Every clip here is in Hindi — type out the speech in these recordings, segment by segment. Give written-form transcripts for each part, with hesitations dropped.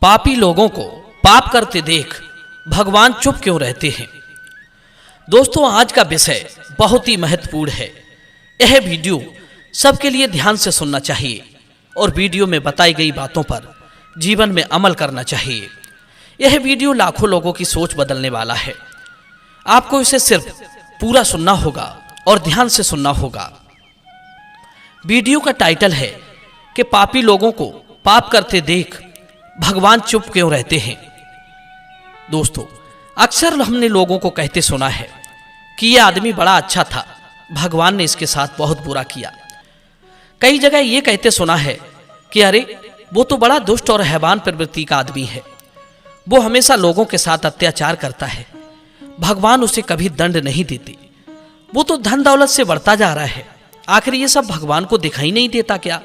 पापी लोगों को पाप करते देख भगवान चुप क्यों रहते हैं। दोस्तों, आज का विषय बहुत ही महत्वपूर्ण है। यह वीडियो सबके लिए ध्यान से सुनना चाहिए और वीडियो में बताई गई बातों पर जीवन में अमल करना चाहिए। यह वीडियो लाखों लोगों की सोच बदलने वाला है। आपको इसे सिर्फ पूरा सुनना होगा और ध्यान से सुनना होगा। वीडियो का टाइटल है कि पापी लोगों को पाप करते देख भगवान चुप क्यों रहते हैं। दोस्तों, अक्सर हमने लोगों को कहते सुना है कि यह आदमी बड़ा अच्छा था, भगवान ने इसके साथ बहुत बुरा किया। कई जगह यह कहते सुना है कि अरे वो तो बड़ा दुष्ट और हैवान प्रवृत्ति का आदमी है, वो हमेशा लोगों के साथ अत्याचार करता है, भगवान उसे कभी दंड नहीं देते, वो तो धन दौलत से बढ़ता जा रहा है, आखिर ये सब भगवान को दिखाई नहीं देता क्या?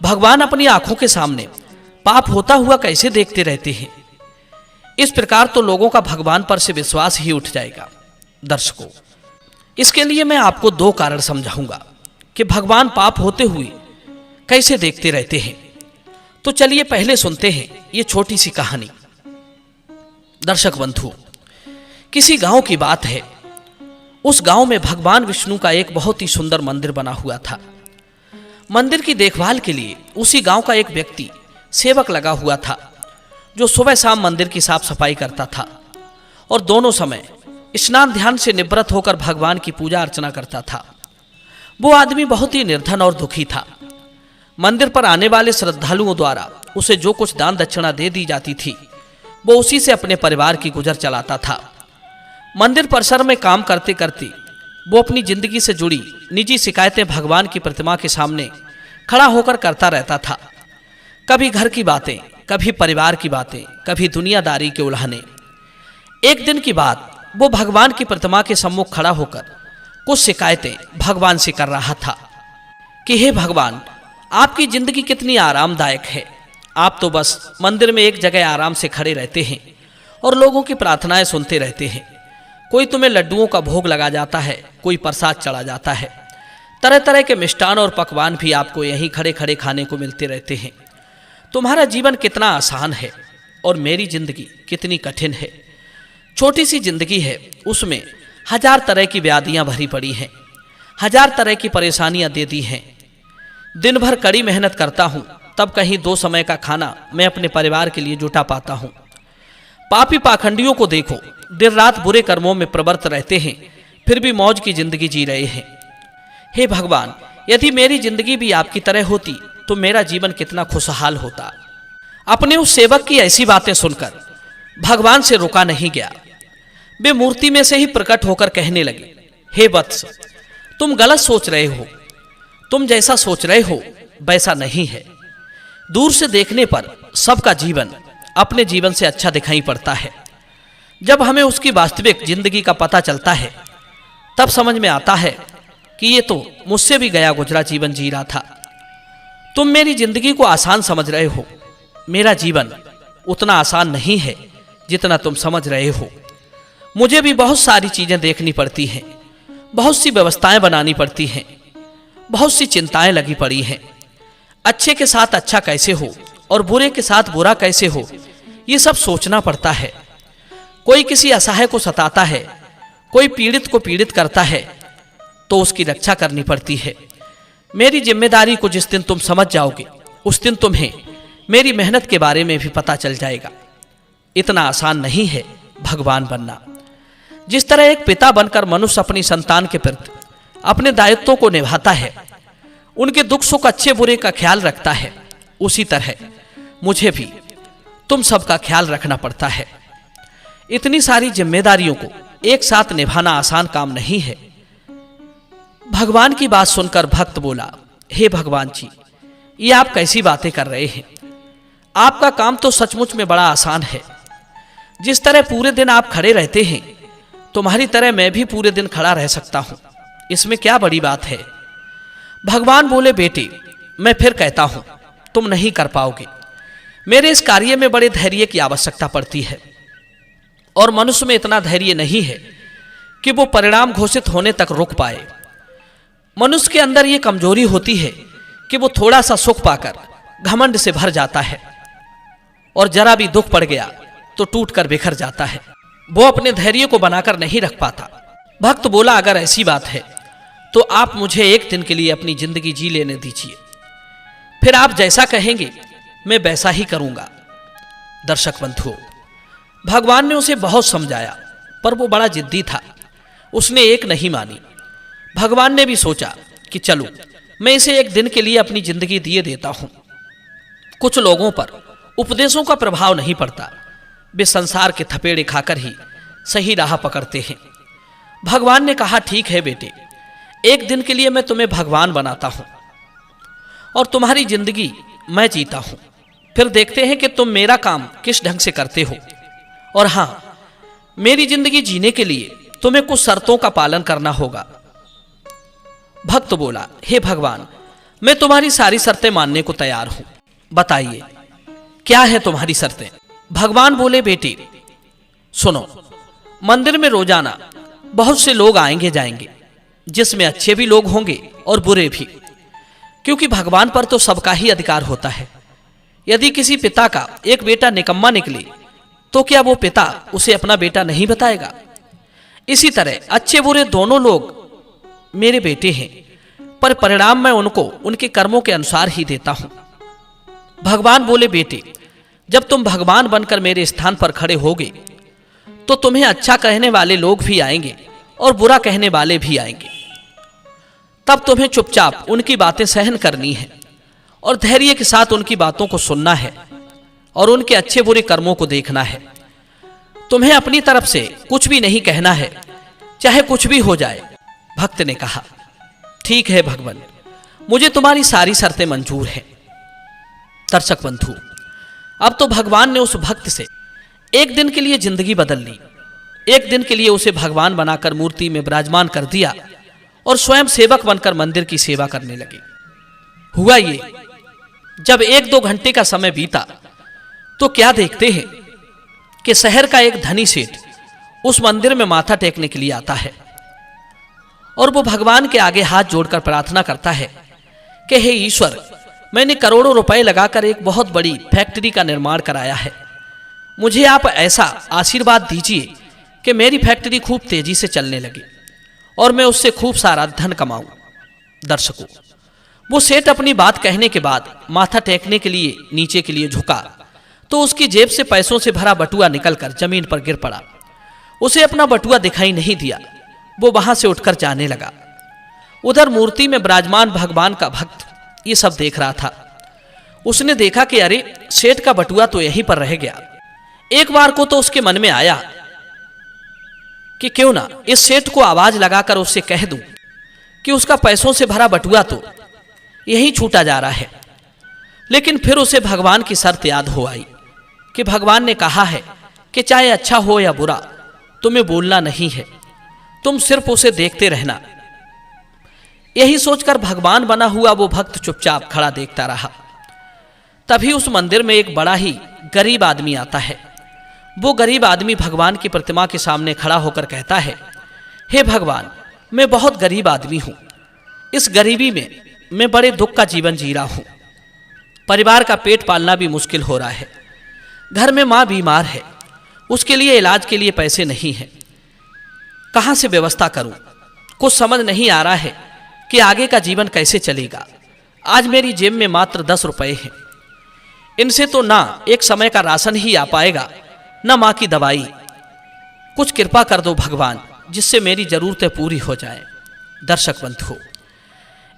भगवान अपनी आंखों के सामने पाप होता हुआ कैसे देखते रहते हैं? इस प्रकार तो लोगों का भगवान पर से विश्वास ही उठ जाएगा। दर्शकों, इसके लिए मैं आपको दो कारण समझाऊंगा कि भगवान पाप होते हुए कैसे देखते रहते हैं। तो चलिए पहले सुनते हैं ये छोटी सी कहानी। दर्शक बंधु, किसी गांव की बात है। उस गांव में भगवान विष्णु का एक बहुत ही सुंदर मंदिर बना हुआ था। मंदिर की देखभाल के लिए उसी गांव का एक व्यक्ति सेवक लगा हुआ था, जो सुबह शाम मंदिर की साफ सफाई करता था और दोनों समय स्नान ध्यान से निवृत्त होकर भगवान की पूजा अर्चना करता था। वो आदमी बहुत ही निर्धन और दुखी था। मंदिर पर आने वाले श्रद्धालुओं द्वारा उसे जो कुछ दान दक्षिणा दे दी जाती थी, वो उसी से अपने परिवार की गुजर चलाता था। मंदिर परिसर में काम करते करते वो अपनी जिंदगी से जुड़ी निजी शिकायतें भगवान की प्रतिमा के सामने खड़ा होकर करता रहता था। कभी घर की बातें, कभी परिवार की बातें, कभी दुनियादारी के उल्हाने। एक दिन की बात, वो भगवान की प्रतिमा के सम्मुख खड़ा होकर कुछ शिकायतें भगवान से कर रहा था कि हे भगवान, आपकी जिंदगी कितनी आरामदायक है। आप तो बस मंदिर में एक जगह आराम से खड़े रहते हैं और लोगों की प्रार्थनाएं सुनते रहते हैं। कोई तुम्हें लड्डुओं का भोग लगा जाता है, कोई प्रसाद चढ़ा जाता है, तरह तरह के मिष्ठान और पकवान भी आपको यहीं खड़े खड़े खाने को मिलते रहते हैं। तुम्हारा जीवन कितना आसान है और मेरी जिंदगी कितनी कठिन है। छोटी सी जिंदगी है, उसमें हजार तरह की व्याधियां भरी पड़ी हैं, हजार तरह की परेशानियां दे दी हैं। दिन भर कड़ी मेहनत करता हूं, तब कहीं 2 समय का खाना मैं अपने परिवार के लिए जुटा पाता हूं। पापी पाखंडियों को देखो, दिन रात बुरे कर्मों में प्रवृत्त रहते हैं, फिर भी मौज की जिंदगी जी रहे हैं। हे भगवान, यदि मेरी जिंदगी भी आपकी तरह होती तो मेरा जीवन कितना खुशहाल होता। अपने उस सेवक की ऐसी बातें सुनकर भगवान से रुका नहीं गया। वे मूर्ति में से ही प्रकट होकर कहने लगे, हे वत्स, तुम गलत सोच रहे हो। तुम जैसा सोच रहे हो वैसा नहीं है। दूर से देखने पर सबका जीवन अपने जीवन से अच्छा दिखाई पड़ता है। जब हमें उसकी वास्तविक जिंदगी का पता चलता है, तब समझ में आता है कि ये तो मुझसे भी गया गुजरा जीवन जी रहा था। तुम मेरी जिंदगी को आसान समझ रहे हो, मेरा जीवन उतना आसान नहीं है जितना तुम समझ रहे हो। मुझे भी बहुत सारी चीजें देखनी पड़ती हैं, बहुत सी व्यवस्थाएं बनानी पड़ती हैं, बहुत सी चिंताएं लगी पड़ी हैं। अच्छे के साथ अच्छा कैसे हो और बुरे के साथ बुरा कैसे हो, ये सब सोचना पड़ता है। कोई किसी असहाय को सताता है, कोई पीड़ित को पीड़ित करता है, तो उसकी रक्षा करनी पड़ती है। मेरी जिम्मेदारी को जिस दिन तुम समझ जाओगे, उस दिन तुम्हें मेरी मेहनत के बारे में भी पता चल जाएगा। इतना आसान नहीं है भगवान बनना। जिस तरह एक पिता बनकर मनुष्य अपनी संतान के प्रति अपने दायित्वों को निभाता है, उनके दुख सुख अच्छे बुरे का ख्याल रखता है, उसी तरह मुझे भी तुम सबका ख्याल रखना पड़ता है। इतनी सारी जिम्मेदारियों को एक साथ निभाना आसान काम नहीं है। भगवान की बात सुनकर भक्त बोला, हे भगवान जी, ये आप कैसी बातें कर रहे हैं? आपका काम तो सचमुच में बड़ा आसान है। जिस तरह पूरे दिन आप खड़े रहते हैं, तुम्हारी तरह मैं भी पूरे दिन खड़ा रह सकता हूं। इसमें क्या बड़ी बात है? भगवान बोले, बेटे, मैं फिर कहता हूं, तुम नहीं कर पाओगे। मेरे इस कार्य में बड़े धैर्य की आवश्यकता पड़ती है और मनुष्य में इतना धैर्य नहीं है कि वो परिणाम घोषित होने तक रुक पाए। मनुष्य के अंदर ये कमजोरी होती है कि वो थोड़ा सा सुख पाकर घमंड से भर जाता है और जरा भी दुख पड़ गया तो टूट कर बिखर जाता है। वो अपने धैर्य को बनाकर नहीं रख पाता। भक्त बोला, अगर ऐसी बात है तो आप मुझे एक दिन के लिए अपनी जिंदगी जी लेने दीजिए, फिर आप जैसा कहेंगे मैं वैसा ही करूंगा। दर्शक बंधुओं, भगवान ने उसे बहुत समझाया पर वो बड़ा जिद्दी था, उसने एक नहीं मानी। भगवान ने भी सोचा कि चलो मैं इसे एक दिन के लिए अपनी जिंदगी दिए देता हूं। कुछ लोगों पर उपदेशों का प्रभाव नहीं पड़ता, वे संसार के थपेड़े खाकर ही सही राह पकड़ते हैं। भगवान ने कहा, ठीक है बेटे, एक दिन के लिए मैं तुम्हें भगवान बनाता हूं और तुम्हारी जिंदगी मैं जीता हूं, फिर देखते हैं कि तुम मेरा काम किस ढंग से करते हो। और हां, मेरी जिंदगी जीने के लिए तुम्हें कुछ शर्तों का पालन करना होगा। भक्त बोला, हे भगवान, मैं तुम्हारी सारी शर्तें मानने को तैयार हूं, बताइए क्या है तुम्हारी शर्तें। भगवान बोले, बेटी सुनो, मंदिर में रोजाना बहुत से लोग आएंगे जाएंगे, जिसमें अच्छे भी लोग होंगे और बुरे भी, क्योंकि भगवान पर तो सबका ही अधिकार होता है। यदि किसी पिता का एक बेटा निकम्मा निकले तो क्या वो पिता उसे अपना बेटा नहीं बताएगा? इसी तरह अच्छे बुरे दोनों लोग मेरे बेटे हैं, पर परिणाम मैं उनको उनके कर्मों के अनुसार ही देता हूं। भगवान बोले, बेटे जब तुम भगवान बनकर मेरे स्थान पर खड़े होगे तो तुम्हें अच्छा कहने वाले लोग भी आएंगे और बुरा कहने वाले भी आएंगे। तब तुम्हें चुपचाप उनकी बातें सहन करनी है और धैर्य के साथ उनकी बातों को सुनना है और उनके अच्छे बुरे कर्मों को देखना है। तुम्हें अपनी तरफ से कुछ भी नहीं कहना है, चाहे कुछ भी हो जाए। भक्त ने कहा, ठीक है भगवान, मुझे तुम्हारी सारी शर्तें मंजूर हैं। दर्शक बंधु, अब तो भगवान ने उस भक्त से एक दिन के लिए जिंदगी बदल ली। एक दिन के लिए उसे भगवान बनाकर मूर्ति में विराजमान कर दिया और स्वयं सेवक बनकर मंदिर की सेवा करने लगे। हुआ ये, जब 1-2 घंटे का समय बीता तो क्या देखते हैं कि शहर का एक धनी सेठ उस मंदिर में माथा टेकने के लिए आता है और वो भगवान के आगे हाथ जोड़कर प्रार्थना करता है कि हे ईश्वर, मैंने करोड़ों रुपए लगाकर एक बहुत बड़ी फैक्ट्री का निर्माण कराया है, मुझे आप ऐसा आशीर्वाद दीजिए कि मेरी फैक्ट्री खूब तेजी से चलने लगे और मैं उससे खूब सारा धन कमाऊं। दर्शकों, वो सेठ अपनी बात कहने के बाद माथा टेकने के लिए नीचे के लिए झुका तो उसकी जेब से पैसों से भरा बटुआ निकलकर जमीन पर गिर पड़ा। उसे अपना बटुआ दिखाई नहीं दिया, वो वहां से उठकर जाने लगा। उधर मूर्ति में विराजमान भगवान का भक्त ये सब देख रहा था। उसने देखा कि अरे, सेठ का बटुआ तो यहीं पर रह गया। एक बार को तो उसके मन में आया कि क्यों ना इस सेठ को आवाज लगाकर उससे कह दूं कि उसका पैसों से भरा बटुआ तो यहीं छूटा जा रहा है। लेकिन फिर उसे भगवान की शर्त याद हो आई कि भगवान ने कहा है कि चाहे अच्छा हो या बुरा तुम्हें बोलना नहीं है, तुम सिर्फ उसे देखते रहना। यही सोचकर भगवान बना हुआ वो भक्त चुपचाप खड़ा देखता रहा। तभी उस मंदिर में एक बड़ा ही गरीब आदमी आता है। वो गरीब आदमी भगवान की प्रतिमा के सामने खड़ा होकर कहता है, हे भगवान, मैं बहुत गरीब आदमी हूं। इस गरीबी में मैं बड़े दुख का जीवन जी रहा हूं। परिवार का पेट पालना भी मुश्किल हो रहा है। घर में मां बीमार है, उसके लिए इलाज के लिए पैसे नहीं हैं। कहां से व्यवस्था करूं? कुछ समझ नहीं आ रहा है कि आगे का जीवन कैसे चलेगा। आज मेरी जेब में मात्र 10 रुपए हैं। इनसे तो ना एक समय का राशन ही आ पाएगा, ना मां की दवाई। कुछ कृपा कर दो भगवान, जिससे मेरी जरूरतें पूरी हो जाएं। दर्शक बंधु,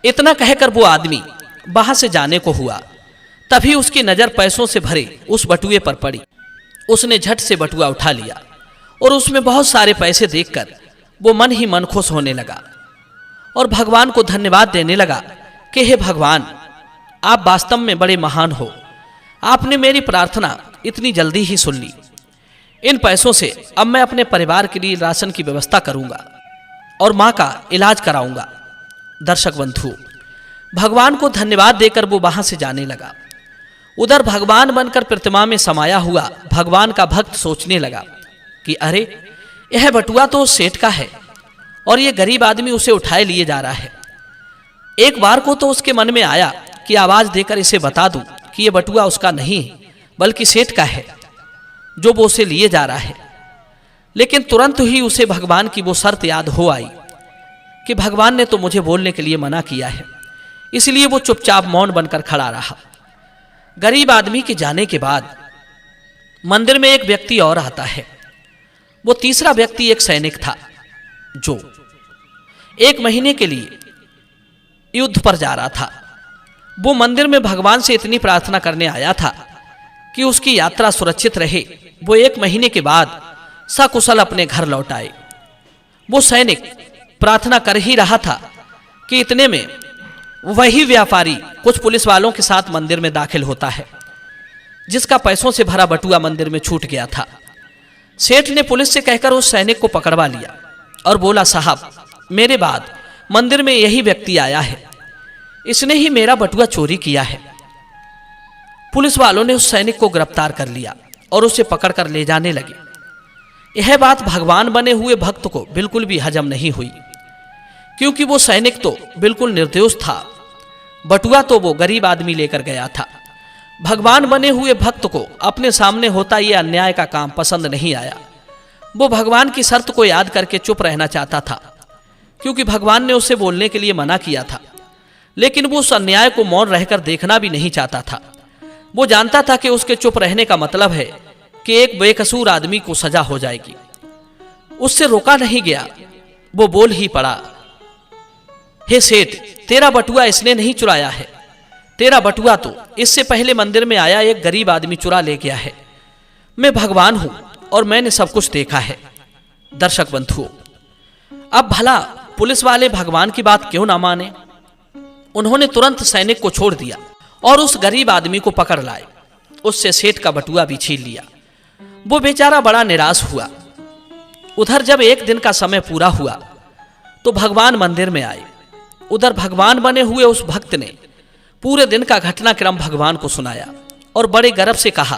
इतना कहकर वो आदमी वहां से जाने को हुआ। तभी उसकी नजर पैसों से भरे उस बटुए पर पड़ी। उसने झट से बटुआ उठा लिया और उसमें बहुत सारे पैसे देखकर वो मन ही मन खुश होने लगा और भगवान को धन्यवाद देने लगा कि हे भगवान, आप वास्तव में बड़े महान हो। आपने मेरी प्रार्थना इतनी जल्दी ही सुन ली। इन पैसों से अब मैं अपने परिवार के लिए राशन की व्यवस्था करूंगा और मां का इलाज कराऊंगा। दर्शक बंधु, भगवान को धन्यवाद देकर वो वहां से जाने लगा। उधर भगवान बनकर प्रतिमा में समाया हुआ भगवान का भक्त सोचने लगा कि अरे, यह बटुआ तो सेठ का है और ये गरीब आदमी उसे उठाए लिए जा रहा है। एक बार को तो उसके मन में आया कि आवाज देकर इसे बता दूं कि यह बटुआ उसका नहीं है, बल्कि सेठ का है जो वो उसे लिए जा रहा है। लेकिन तुरंत ही उसे भगवान की वो शर्त याद हो आई कि भगवान ने तो मुझे बोलने के लिए मना किया है, इसलिए वो चुपचाप मौन बनकर खड़ा रहा। गरीब आदमी के जाने के बाद मंदिर में एक व्यक्ति और आता है। वो तीसरा व्यक्ति एक सैनिक था जो 1 महीने के लिए युद्ध पर जा रहा था। वो मंदिर में भगवान से इतनी प्रार्थना करने आया था कि उसकी यात्रा सुरक्षित रहे, वो 1 महीने के बाद सकुशल अपने घर लौट आए। वो सैनिक प्रार्थना कर ही रहा था कि इतने में वही व्यापारी कुछ पुलिस वालों के साथ मंदिर में दाखिल होता है, जिसका पैसों से भरा बटुआ मंदिर में छूट गया था। सेठ ने पुलिस से कहकर उस सैनिक को पकड़वा लिया और बोला, साहब मेरे बाद मंदिर में यही व्यक्ति आया है, इसने ही मेरा बटुआ चोरी किया है। पुलिस वालों ने उस सैनिक को गिरफ्तार कर लिया और उसे पकड़कर ले जाने लगे। यह बात भगवान बने हुए भक्त को बिल्कुल भी हजम नहीं हुई, क्योंकि वो सैनिक तो बिल्कुल निर्दोष था, बटुआ तो वो गरीब आदमी लेकर गया था। भगवान बने हुए भक्त को अपने सामने होता यह अन्याय का काम पसंद नहीं आया। वो भगवान की शर्त को याद करके चुप रहना चाहता था, क्योंकि भगवान ने उसे बोलने के लिए मना किया था। लेकिन वो उस अन्याय को मौन रहकर देखना भी नहीं चाहता था। वो जानता था कि उसके चुप रहने का मतलब है कि एक बेकसूर आदमी को सजा हो जाएगी। उससे रोका नहीं गया, वो बोल ही पड़ा, हे सेठ, तेरा बटुआ इसने नहीं चुराया है, तेरा बटुआ तो इससे पहले मंदिर में आया एक गरीब आदमी चुरा ले गया है। मैं भगवान हूं और मैंने सब कुछ देखा है। दर्शक बंधुओं, अब भला पुलिस वाले भगवान की बात क्यों ना माने? उन्होंने तुरंत सैनिक को छोड़ दिया और उस गरीब आदमी को पकड़ लाए। उससे सेठ का बटुआ भी छीन लिया। वो बेचारा बड़ा निराश हुआ। उधर जब 1 दिन का समय पूरा हुआ तो भगवान मंदिर में आए। उधर भगवान बने हुए उस भक्त ने पूरे दिन का घटनाक्रम भगवान को सुनाया और बड़े गर्व से कहा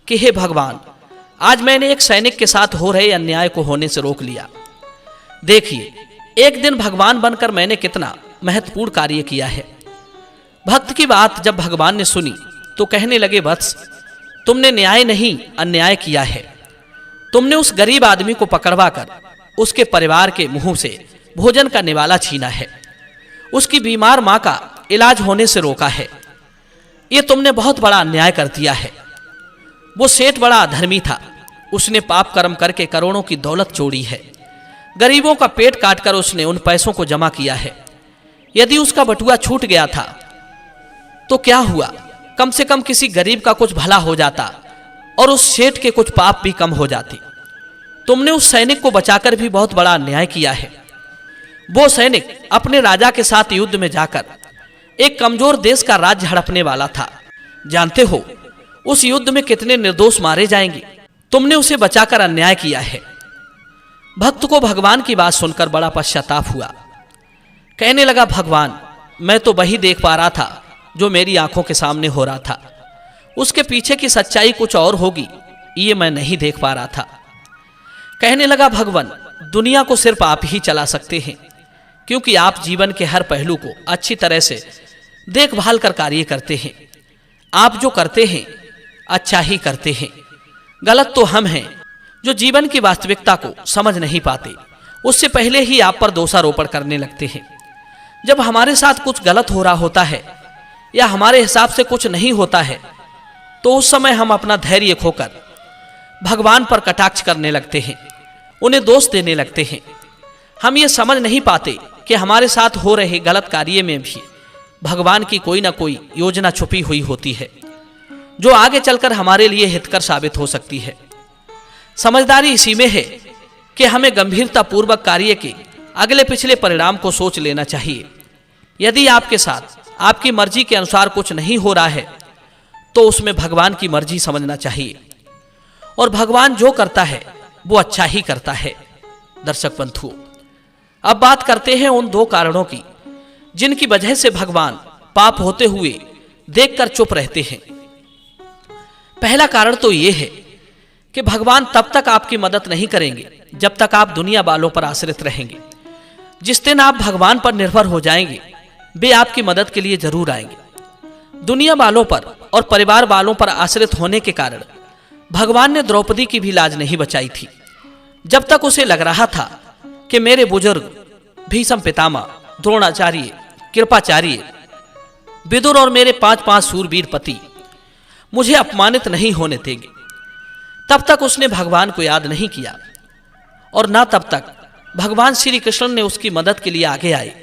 कि हे भगवान, आज मैंने एक सैनिक के साथ हो रहे अन्याय को होने से रोक लिया। देखिए, 1 दिन भगवान बनकर मैंने कितना महत्वपूर्ण कार्य किया है। भक्त की बात जब भगवान ने सुनी तो कहने लगे, वत्स, तुमने न्याय नहीं अन्याय किया है। तुमने उस गरीब आदमी को पकड़वा कर उसके परिवार के मुंह से भोजन का निवाला छीना है, उसकी बीमार मां का इलाज होने से रोका है। यह तुमने बहुत बड़ा अन्याय कर दिया है। वो सेठ बड़ा अधर्मी था, उसने पाप कर्म करके करोड़ों की दौलत चोरी है। गरीबों का पेट काटकर उसने उन पैसों को जमा किया है। यदि उसका बटुआ छूट गया था तो क्या हुआ, कम से कम किसी गरीब का कुछ भला हो जाता और उस सेठ के कुछ पाप भी कम हो जाते। तुमने उस सैनिक को बचाकर भी बहुत बड़ा अन्याय किया है। वो सैनिक अपने राजा के साथ युद्ध में जाकर एक कमजोर देश का राज्य हड़पने वाला था। जानते हो उस युद्ध में कितने निर्दोष मारे जाएंगे? तुमने उसे बचाकर अन्याय किया है। भक्त को भगवान की बात सुनकर बड़ा पश्चाताप हुआ। कहने लगा, भगवान, मैं तो वही देख पा रहा था जो मेरी आंखों के सामने हो रहा था। उसके पीछे की सच्चाई कुछ और होगी, ये मैं नहीं देख पा रहा था। कहने लगा, भगवान, दुनिया को सिर्फ आप ही चला सकते हैं, क्योंकि आप जीवन के हर पहलू को अच्छी तरह से देखभाल कर कार्य करते हैं। आप जो करते हैं अच्छा ही करते हैं। गलत तो हम हैं जो जीवन की वास्तविकता को समझ नहीं पाते, उससे पहले ही आप पर दोषारोपण करने लगते हैं। जब हमारे साथ कुछ गलत हो रहा होता है या हमारे हिसाब से कुछ नहीं होता है तो उस समय हम अपना धैर्य खोकर भगवान पर कटाक्ष करने लगते हैं, उन्हें दोष देने लगते हैं। हम ये समझ नहीं पाते कि हमारे साथ हो रहे गलत कार्य में भी भगवान की कोई ना कोई योजना छुपी हुई होती है, जो आगे चलकर हमारे लिए हितकर साबित हो सकती है। समझदारी इसी में है कि हमें गंभीरता पूर्वक कार्य के अगले पिछले परिणाम को सोच लेना चाहिए। यदि आपके साथ आपकी मर्जी के अनुसार कुछ नहीं हो रहा है तो उसमें भगवान की मर्जी समझना चाहिए, और भगवान जो करता है वो अच्छा ही करता है। दर्शक बंधुओं, अब बात करते हैं उन 2 कारणों की जिनकी वजह से भगवान पाप होते हुए देखकर चुप रहते हैं। पहला कारण तो यह है कि भगवान तब तक आपकी मदद नहीं करेंगे जब तक आप दुनिया वालों पर आश्रित रहेंगे। जिस दिन आप भगवान पर निर्भर हो जाएंगे वे आपकी मदद के लिए जरूर आएंगे। दुनिया वालों पर और परिवार वालों पर आश्रित होने के कारण भगवान ने द्रौपदी की भी लाज नहीं बचाई थी। जब तक उसे लग रहा था कि मेरे बुजुर्ग भीष्म पितामह, द्रोणाचार्य, कृपाचार्य, विदुर और मेरे 5 शूरवीर पति मुझे अपमानित नहीं होने देंगे, तब तक उसने भगवान को याद नहीं किया और ना तब तक भगवान श्री कृष्ण ने उसकी मदद के लिए आगे आए।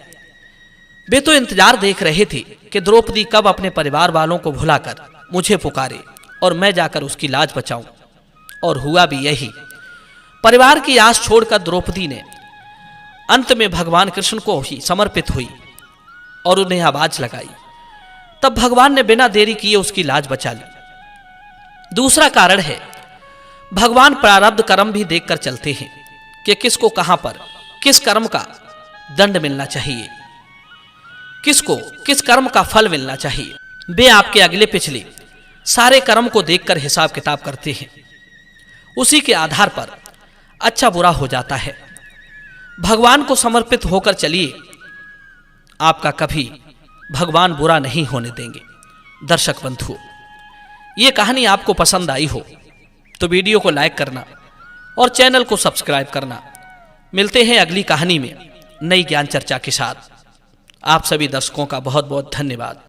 वे तो इंतजार देख रहे थे कि द्रौपदी कब अपने परिवार वालों को भुलाकर मुझे पुकारे और मैं जाकर उसकी लाज बचाऊं। और हुआ भी यही। परिवार की आस छोड़कर द्रौपदी ने अंत में भगवान कृष्ण को ही समर्पित हुई और उन्हें आवाज लगाई। तब भगवान ने बिना देरी किए उसकी लाज बचा ली। दूसरा कारण है, भगवान प्रारब्ध कर्म भी देखकर चलते हैं कि किसको कहां पर किस कर्म का दंड मिलना चाहिए, किसको किस कर्म का फल मिलना चाहिए। वे आपके अगले पिछले सारे कर्म को देखकर हिसाब किताब करते हैं, उसी के आधार पर अच्छा बुरा हो जाता है। भगवान को समर्पित होकर चलिए, आपका कभी भगवान बुरा नहीं होने देंगे। दर्शक बंधुओं, ये कहानी आपको पसंद आई हो तो वीडियो को लाइक करना और चैनल को सब्सक्राइब करना। मिलते हैं अगली कहानी में नई ज्ञान चर्चा के साथ। आप सभी दर्शकों का बहुत बहुत धन्यवाद।